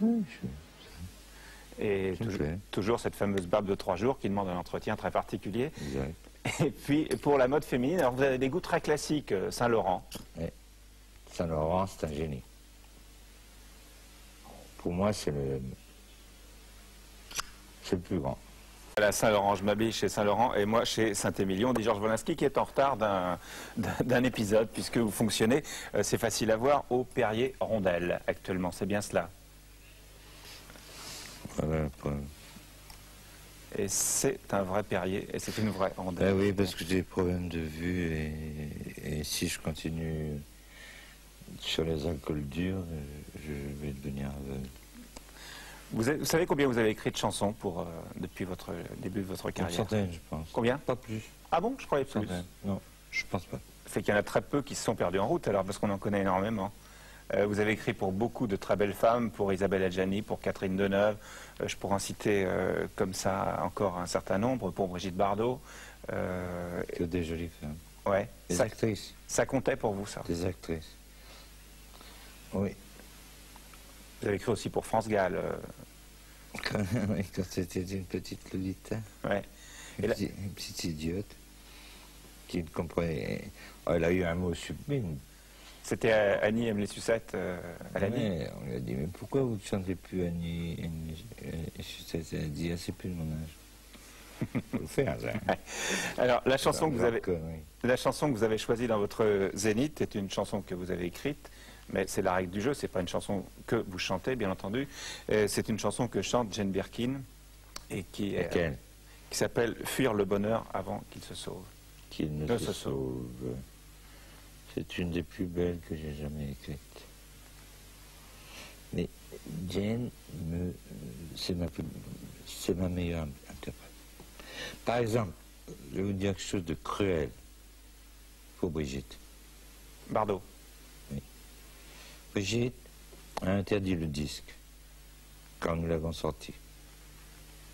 Oui, Et toujours cette fameuse barbe de 3 jours qui demande un entretien très particulier. exact. Et puis pour la mode féminine, alors vous avez des goûts très classiques, Saint-Laurent. Ouais. Saint-Laurent, c'est un génie. Pour moi, c'est le plus grand. Voilà, Saint-Laurent, je m'habille chez Saint-Laurent et moi chez Saint-Émilion. On dit Georges Wolinski qui est en retard d'un épisode puisque vous fonctionnez, c'est facile à voir, au Perrier Rondelle actuellement. C'est bien cela. Voilà, Et c'est un vrai Perrier et c'est une vraie rondelle. ben oui, parce que j'ai des problèmes de vue et si je continue sur les alcools durs, je vais devenir aveugle. Vous savez combien vous avez écrit de chansons depuis le début de votre Une carrière? centaine, je pense. Combien? Pas plus. Ah bon? Je croyais plus. Centaine. Non, je pense pas. C'est qu'il y en a très peu qui se sont perdus en route alors parce qu'on en connaît énormément. Vous avez écrit pour beaucoup de très belles femmes, pour Isabelle Adjani, pour Catherine Deneuve, je pourrais en citer comme ça encore un certain nombre, pour Brigitte Bardot. Que des jolies femmes. Ouais. Des actrices. Ça comptait pour vous, ça? Des actrices. Oui. Vous avez écrit aussi pour France Gall. Quand c'était une petite Lolita. Ouais. Une petite idiote qui ne comprenait. Oh, elle a eu un mot sublime. C'était Annie aime les sucettes à l'Annie. Ouais, on lui a dit, mais pourquoi vous ne chantez plus Annie Sucette? Elle a dit, ah, c'est plus de mon âge. Faut le faire, ça. Ouais. Alors, la chanson que vous avez choisie dans votre Zénith est une chanson que vous avez écrite, mais c'est la règle du jeu, c'est pas une chanson que vous chantez, bien entendu. C'est une chanson que chante Jane Birkin et qui s'appelle Fuir le bonheur avant qu'il se sauve. Qu'il ne se sauve. C'est une des plus belles que j'ai jamais écrites. Mais Jane, c'est ma meilleure interprète. Par exemple, je vais vous dire quelque chose de cruel pour Brigitte. Bardot. Oui. Brigitte a interdit le disque quand nous l'avons sorti.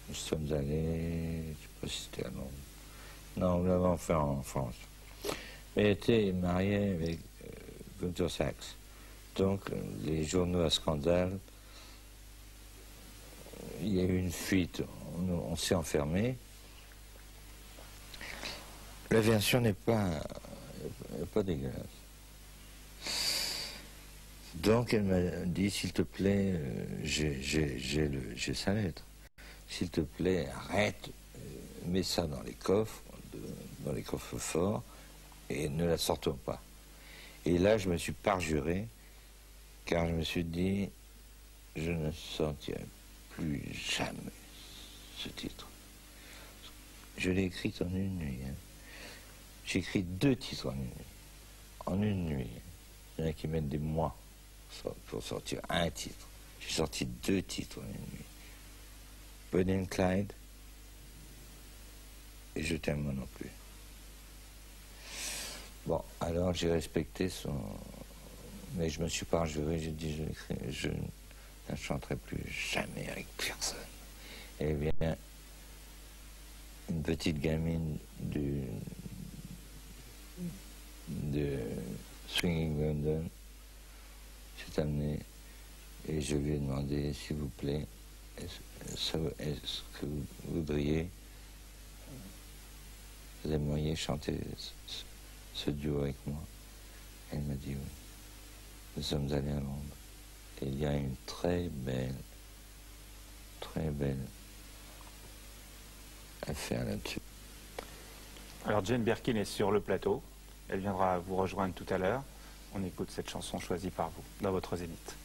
Nous sommes allés, je ne sais pas si c'était à Londres. Non, nous l'avons fait en France. Elle était mariée avec Gunther Sachs. Donc, les journaux à scandale, il y a eu une fuite, on s'est enfermé. La version n'est pas dégueulasse. Donc, elle m'a dit, s'il te plaît, j'ai sa lettre. S'il te plaît, arrête, mets ça dans les coffres forts, et ne la sortons pas. Et là, je me suis parjuré, car je me suis dit, je ne sortirai plus jamais ce titre. Je l'ai écrit en une nuit. Hein. J'ai écrit 2 titres en une nuit. En une nuit. Il y en a qui mettent des mois pour sortir un titre. J'ai sorti 2 titres en une nuit. Bonnie and Clyde et Je t'aime moi non plus. Bon, alors j'ai respecté son... Mais je me suis parjuré, j'ai dit, je ne chanterai plus jamais avec personne. Eh bien, une petite gamine de Swinging London s'est amenée et je lui ai demandé, s'il vous plaît, est-ce que vous voudriez, vous aimeriez chanter ce duo avec moi? Elle m'a dit oui. Nous sommes allés à Londres. Et il y a une très belle affaire là-dessus. Alors Jane Birkin est sur le plateau. Elle viendra vous rejoindre tout à l'heure. On écoute cette chanson choisie par vous dans votre Zénith.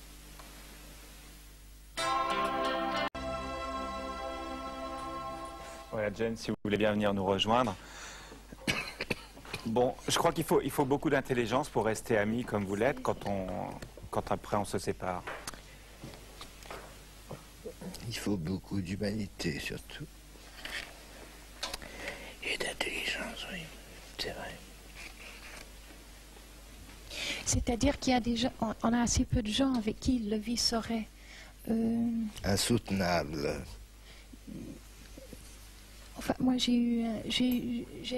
Voilà Jane, si vous voulez bien venir nous rejoindre. Bon, je crois qu'il faut beaucoup d'intelligence pour rester amis comme vous l'êtes quand après on se sépare. Il faut beaucoup d'humanité surtout. Et d'intelligence, oui, c'est vrai. C'est-à-dire qu'il y a des gens, on a assez peu de gens avec qui la vie serait... insoutenable. Enfin, moi j'ai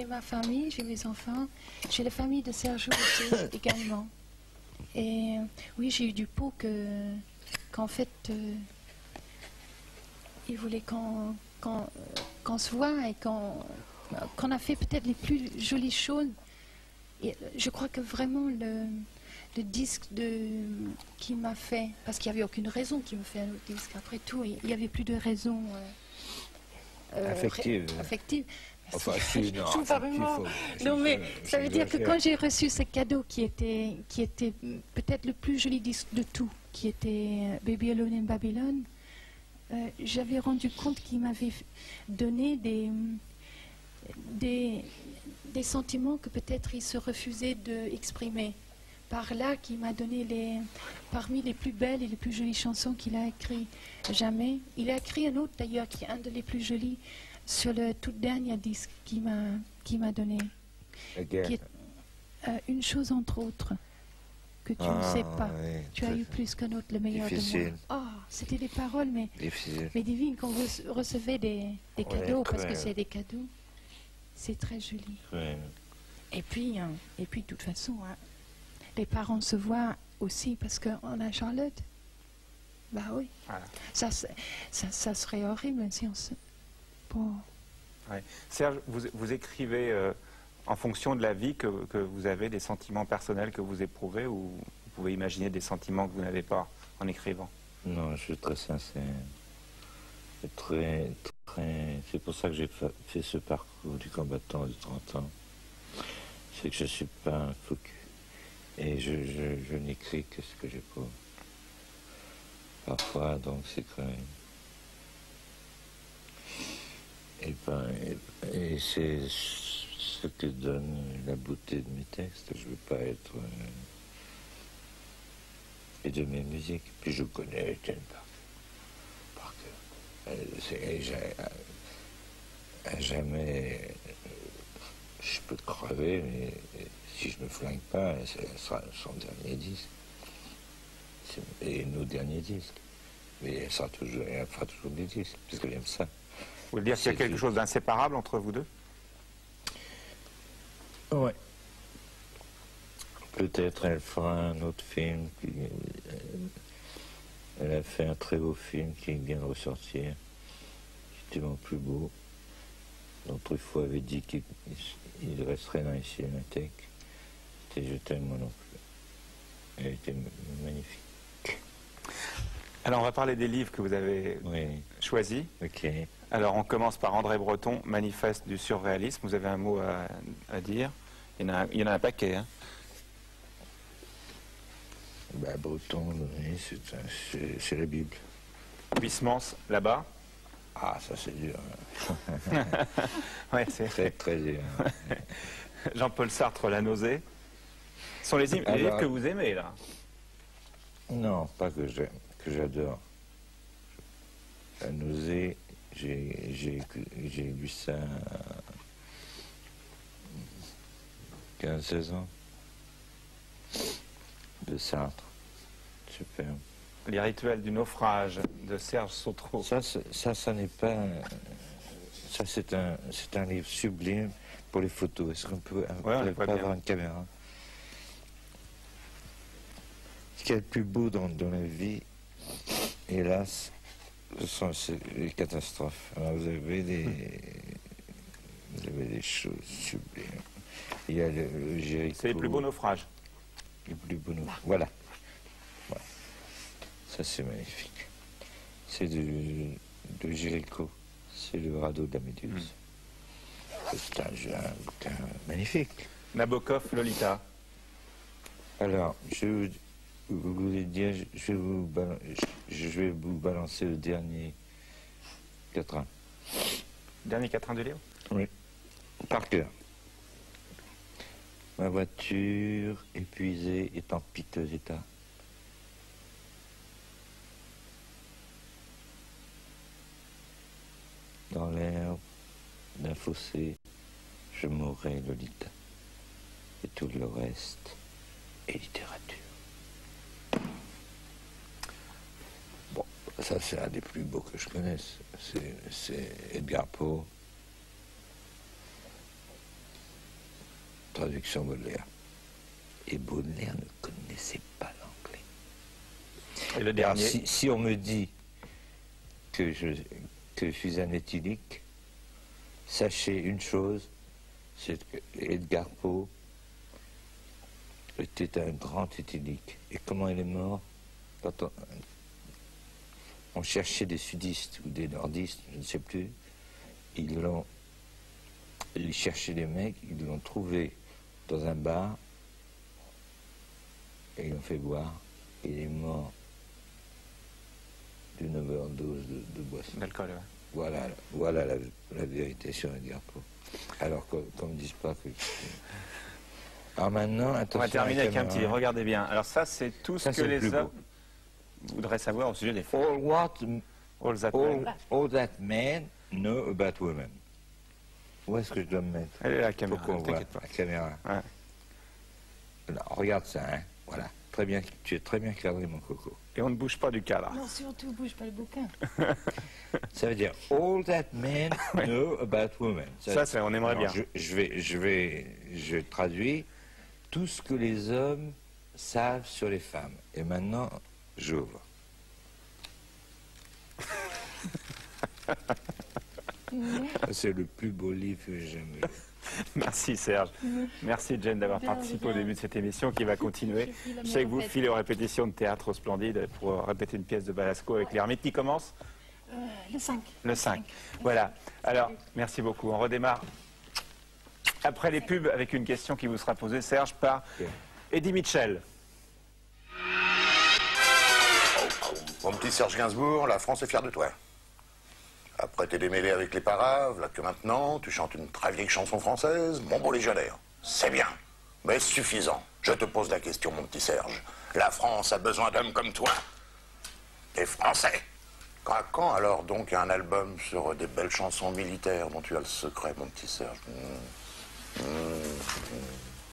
ma famille, j'ai mes enfants, j'ai la famille de Sergio aussi, également. Et oui, j'ai eu du pot qu'en fait, il voulait qu'on se voit et qu'on a fait peut-être les plus jolies choses. Et je crois que vraiment le disque qui m'a fait, parce qu'il n'y avait aucune raison qui me fait un autre disque, après tout, il n'y avait plus de raison affective. Enfin, non, mais ça veut dire que quand j'ai reçu ce cadeau qui était peut-être le plus joli disque de tout, qui était Baby Alone in Babylon, j'avais rendu compte qu'il m'avait donné des sentiments que peut-être il se refusait d'exprimer. Par là, qui m'a donné parmi les plus belles et les plus jolies chansons qu'il a écrites jamais. Il a écrit un autre d'ailleurs, qui est un des plus jolis, sur le tout dernier disque qu'il m'a donné. Qui est, une chose entre autres, que tu ne sais pas. Oui, tu as eu plus qu'un autre, le meilleur difficile. de moi. Oh, c'était des paroles, mais divines, quand vous recevez des cadeaux, parce que c'est des cadeaux, c'est très joli. Ouais. Et puis, de toute façon, hein, les parents se voient aussi, parce qu'on a Charlotte. Bah oui. Voilà. Ça serait horrible si on se... Bon. Ouais. Serge, vous écrivez en fonction de la vie que vous avez, des sentiments personnels que vous éprouvez, ou vous pouvez imaginer des sentiments que vous n'avez pas en écrivant? Non, je suis très sincère. C'est pour ça que j'ai fait ce parcours du combattant de 30 ans. C'est que je ne suis pas un fou cul. Et je n'écris que ce que j'éprouve. Parfois, donc, c'est quand même... Et c'est ce que donne la beauté de mes textes. Je ne veux pas être... et de mes musiques. Puis je connais Etienne par cœur. Jamais... Je peux crever, mais si je ne me flingue pas, ce sera son dernier disque. Et nos derniers disques. Mais elle fera toujours des disques, parce qu'elle aime ça. Vous voulez dire qu'il y a quelque chose d'inséparable entre vous deux? Oui. Peut-être elle fera un autre film. Elle a fait un très beau film qui vient de ressortir, qui était mon plus beau. dont Truffaut avait dit qu'il resterait dans les cinémathèques. C'était Je t'aime moi non plus. Elle était magnifique. Alors on va parler des livres que vous avez choisis. Ok. Alors on commence par André Breton, Manifeste du surréalisme. Vous avez un mot à dire? Il y en a un paquet. Hein. Bah, Breton, oui, c'est la Bible. Huysmans, là-bas. Ah, ça c'est dur. Ouais, c'est très très dur. Jean-Paul Sartre, La nausée. Ce sont les livres que vous aimez, là? Non, pas que j'aime, que j'adore. La nausée, j'ai lu ça à 15-16 ans. De Sartre. Super. Les rituels du naufrage de Serge Sautreau. Ça n'est pas... Ça, c'est un livre sublime pour les photos. Est-ce qu'on peut pas avoir une caméra? Ce qu'il y a de plus beau dans la vie, hélas, ce sont les catastrophes. Alors vous avez des choses sublimes. Il y a le Jéricho. C'est les plus beaux naufrages. Les plus beaux naufrages. Voilà. Ça, c'est magnifique. C'est de Jéricho. C'est le radeau de la Méduse. C'est un bouquin magnifique. Nabokov, Lolita. Alors, je voulais dire, je vais vous balancer le dernier quatrain. Dernier quatrain du livre? Oui. Par cœur. Ma voiture, épuisée, est en piteux état. Dans l'herbe d'un fossé, je mourrai Lolita. Et tout le reste est littérature. Bon, ça c'est un des plus beaux que je connaisse. C'est Edgar Poe. Traduction Baudelaire. Et Baudelaire ne connaissait pas l'anglais. Et le dernier? Alors, si on me dit que je suis un éthylique, sachez une chose, c'est que Edgar Poe était un grand éthylique. Et comment il est mort? Quand on cherchait des sudistes ou des nordistes, je ne sais plus, ils cherchaient des mecs, ils l'ont trouvé dans un bar, et ils l'ont fait boire, et il est mort d'une overdose de boisson. D'alcool, ouais. Voilà la vérité sur Edgar Poe. Alors qu'on ne dise pas que... Alors maintenant, attention. On va terminer avec un petit, regardez bien. Alors ça, c'est tout ce que les hommes voudraient savoir au sujet des femmes. All that men know about women. Où est-ce que je dois me mettre? Elle est la caméra, t'inquiète pas. La caméra. Ouais. Alors, regarde ça, hein. Voilà. Très bien, tu es très bien cadré, mon coco. Et on ne bouge pas du cadre. Non, surtout, bouge pas le bouquin. Ça veut dire all that men know about women. Ça, on aimerait bien. Je traduis tout ce que les hommes savent sur les femmes. Et maintenant, j'ouvre. C'est le plus beau livre que j'ai jamais lu. Merci Serge. Merci Jane d'avoir participé au début de cette émission qui va continuer. Je sais que vous filez aux répétitions de théâtre au Splendide pour répéter une pièce de Balasco avec l'ermite qui commence le 5. Le 5. Voilà. Alors, merci beaucoup. On redémarre après les pubs avec une question qui vous sera posée, Serge, par Eddie Mitchell. Mon petit Serge Gainsbourg, la France est fière de toi. Après t'es démêlé avec les paraves, là que maintenant, tu chantes une très vieille chanson française, Mon beau légionnaire. C'est bien, mais suffisant. Je te pose la question, mon petit Serge. La France a besoin d'hommes comme toi. Des Français. Quand alors donc un album sur des belles chansons militaires dont tu as le secret, mon petit Serge?